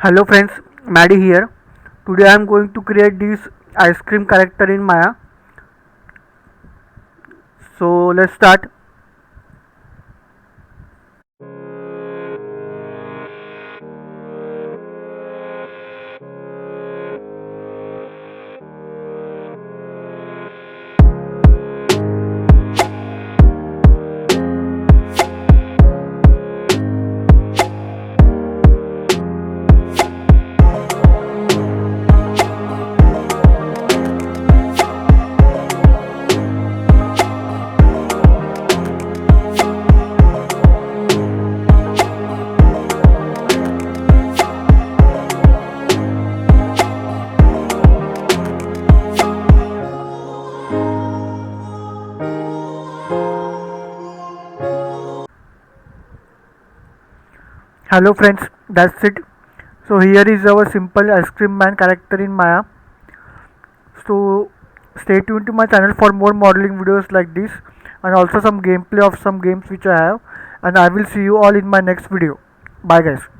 Hello friends, Maddie here. Today I am going to create this ice cream character in Maya. So let's start. Hello friends, that's it. So here is our simple ice cream man character in Maya. So stay tuned to my channel for more modeling videos like this and also some gameplay of some games which I have, and I will see you all in my next video. Bye guys.